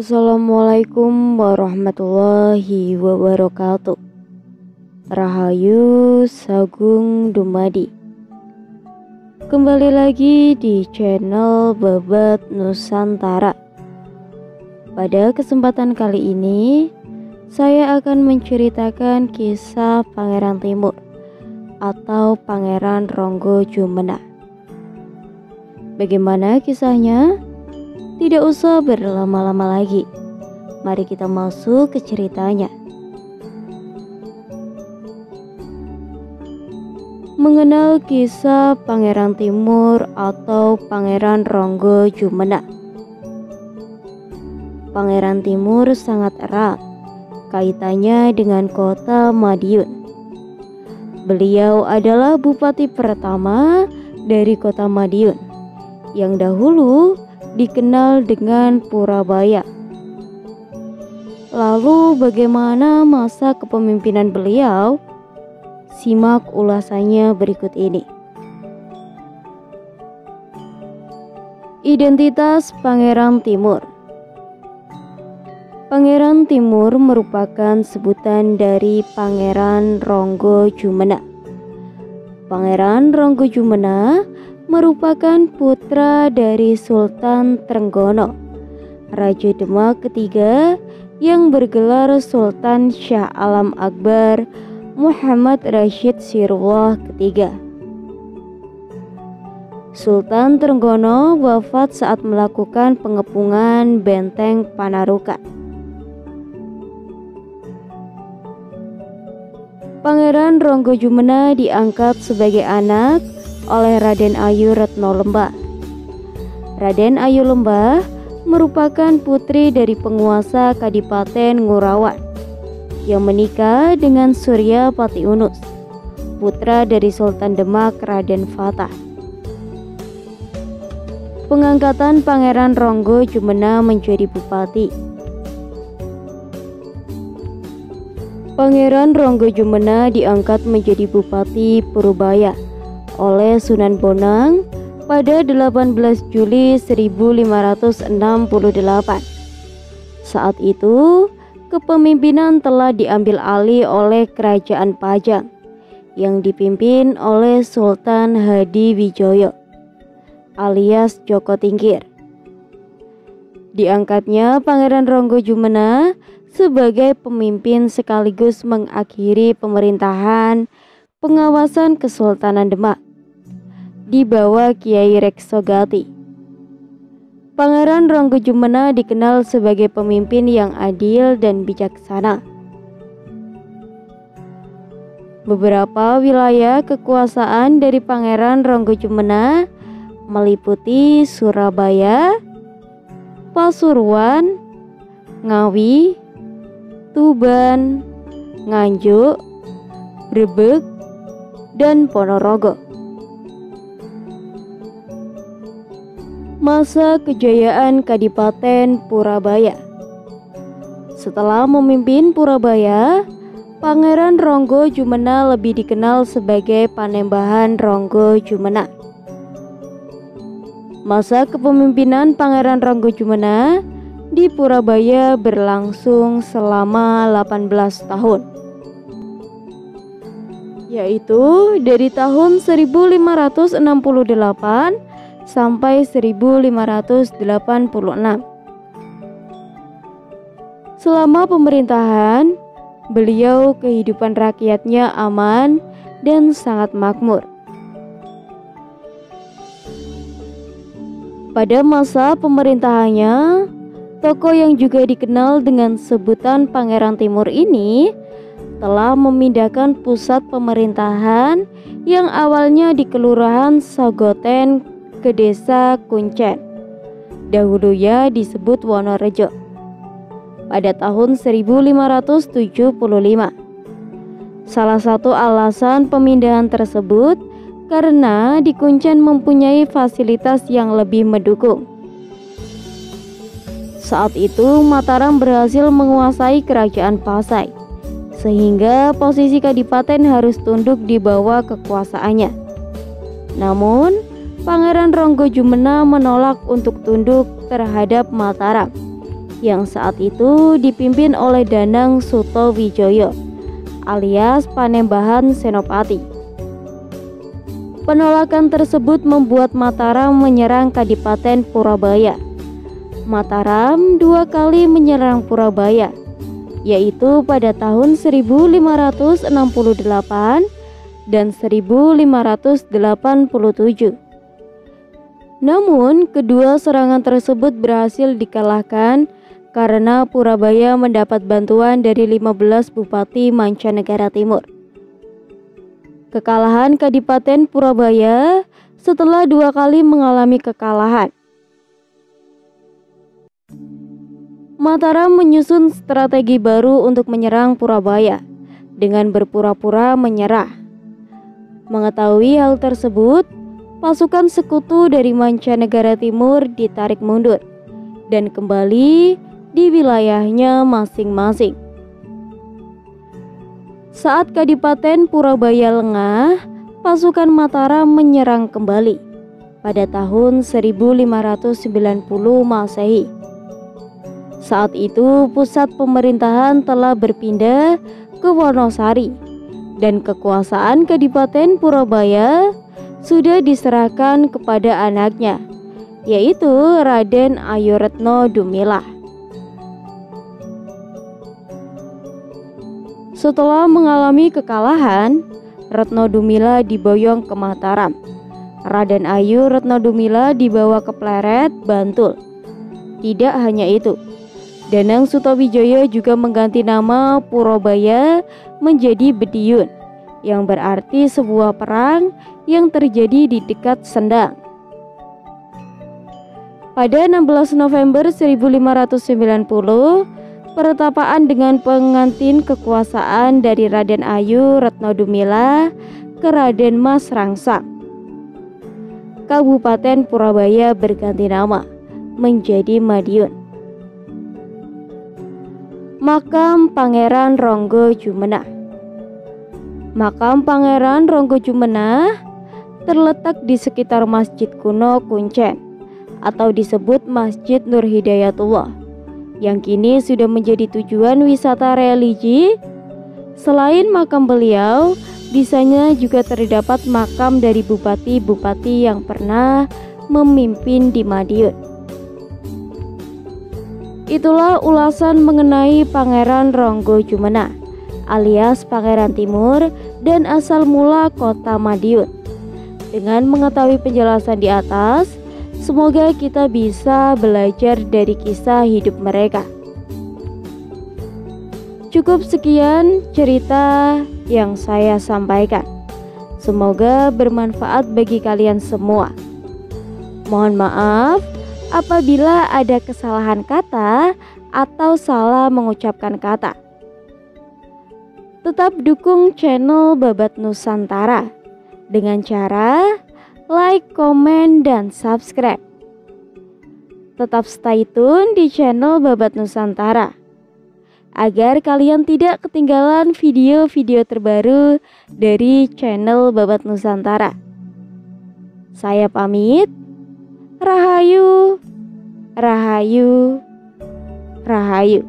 Assalamualaikum warahmatullahi wabarakatuh. Rahayu Sagung Dumadi. Kembali lagi di channel Babat Nusantara. Pada kesempatan kali ini saya akan menceritakan kisah Pangeran Timur atau Pangeran Ronggo Jumena. Bagaimana kisahnya? Tidak usah berlama-lama lagi. Mari kita masuk ke ceritanya. Mengenal kisah Pangeran Timur atau Pangeran Ronggo Jumena. Pangeran Timur sangat erat kaitannya dengan kota Madiun. Beliau adalah bupati pertama dari kota Madiun yang dahulu dikenal dengan Purabaya. Lalu bagaimana masa kepemimpinan beliau? Simak ulasannya berikut ini. Identitas Pangeran Timur. Pangeran Timur merupakan sebutan dari Pangeran Ronggo Jumena. Pangeran Ronggo Jumena merupakan putra dari Sultan Trenggono, Raja Demak ketiga yang bergelar Sultan Shah Alam Akbar Muhammad Rashid Sirullah ketiga. Sultan Trenggono wafat saat melakukan pengepungan benteng Panarukan. Pangeran Ronggo Jumena diangkat sebagai anak oleh Raden Ayu Retno Lembah. Raden Ayu Lembah merupakan putri dari penguasa Kadipaten Ngurawan yang menikah dengan Surya Pati Unus, putra dari Sultan Demak Raden Fatah. Pengangkatan Pangeran Ronggo Jumena menjadi bupati. Pangeran Ronggo Jumena diangkat menjadi bupati Purubaya oleh Sunan Bonang pada 18 Juli 1568. Saat itu, kepemimpinan telah diambil alih oleh Kerajaan Pajang yang dipimpin oleh Sultan Hadiwijoyo alias Joko Tingkir. Diangkatnya Pangeran Ronggo Jumena sebagai pemimpin sekaligus mengakhiri pemerintahan pengawasan Kesultanan Demak di bawah Kiai Reksogati. Pangeran Ronggo Jumena dikenal sebagai pemimpin yang adil dan bijaksana. Beberapa wilayah kekuasaan dari Pangeran Ronggo Jumena meliputi Surabaya, Pasuruan, Ngawi, Tuban, Nganjuk, Brebek, dan Ponorogo. Masa kejayaan Kadipaten Purabaya. Setelah memimpin Purabaya, Pangeran Ronggo Jumena lebih dikenal sebagai Panembahan Ronggo Jumena. Masa kepemimpinan Pangeran Ronggo Jumena di Purabaya berlangsung selama 18 tahun, yaitu dari tahun 1568 sampai 1586. Selama pemerintahan beliau, kehidupan rakyatnya aman dan sangat makmur. Pada masa pemerintahannya, tokoh yang juga dikenal dengan sebutan Pangeran Timur ini telah memindahkan pusat pemerintahan yang awalnya di Kelurahan Sogoten ke Desa Kuncen, dahulunya disebut Wonorejo, pada tahun 1575. Salah satu alasan pemindahan tersebut karena di Kuncen mempunyai fasilitas yang lebih mendukung. Saat itu Mataram berhasil menguasai Kerajaan Pasai, sehingga posisi kadipaten harus tunduk di bawah kekuasaannya. Namun Pangeran Ronggo Jumena menolak untuk tunduk terhadap Mataram yang saat itu dipimpin oleh Danang Sutawijoyo alias Panembahan Senopati. Penolakan tersebut membuat Mataram menyerang Kadipaten Purabaya. Mataram 2 kali menyerang Purabaya, yaitu pada tahun 1568 dan 1587. Namun, kedua serangan tersebut berhasil dikalahkan karena Purabaya mendapat bantuan dari 15 bupati mancanegara timur. Kekalahan Kadipaten Purabaya setelah 2 kali mengalami kekalahan. Mataram menyusun strategi baru untuk menyerang Purabaya dengan berpura-pura menyerah. Mengetahui hal tersebut, pasukan sekutu dari mancanegara timur ditarik mundur dan kembali di wilayahnya masing-masing. Saat Kadipaten Purabaya lengah, pasukan Mataram menyerang kembali pada tahun 1590 Masehi. Saat itu pusat pemerintahan telah berpindah ke Wonosari dan kekuasaan Kadipaten Purabaya sudah diserahkan kepada anaknya, yaitu Raden Ayu Retno Dumilah. Setelah mengalami kekalahan, Retno Dumilah diboyong ke Mataram. Raden Ayu Retno Dumilah dibawa ke Pleret, Bantul. Tidak hanya itu, Danang Sutawijoyo juga mengganti nama Purabaya menjadi Bediun, yang berarti sebuah perang yang terjadi di dekat Sendang. Pada 16 November 1590, pertapaan dengan pengantin kekuasaan dari Raden Ayu Retno Dumilah ke Raden Mas Rangsang. Kabupaten Purabaya berganti nama menjadi Madiun. Makam Pangeran Ronggo Jumenah. Makam Pangeran Ronggo Jumenah terletak di sekitar Masjid Kuno Kuncen atau disebut Masjid Nur Hidayatullah, yang kini sudah menjadi tujuan wisata religi. Selain makam beliau, di sana juga terdapat makam dari bupati-bupati yang pernah memimpin di Madiun. Itulah ulasan mengenai Pangeran Ronggo Jumenah alias Pangeran Timur dan asal mula kota Madiun. Dengan mengetahui penjelasan di atas, semoga kita bisa belajar dari kisah hidup mereka. Cukup sekian cerita yang saya sampaikan. Semoga bermanfaat bagi kalian semua. Mohon maaf apabila ada kesalahan kata atau salah mengucapkan kata. Tetap dukung channel Babat Nusantara dengan cara like, komen, dan subscribe. Tetap stay tune di channel Babat Nusantara agar kalian tidak ketinggalan video-video terbaru dari channel Babat Nusantara. Saya pamit. Rahayu, Rahayu, Rahayu.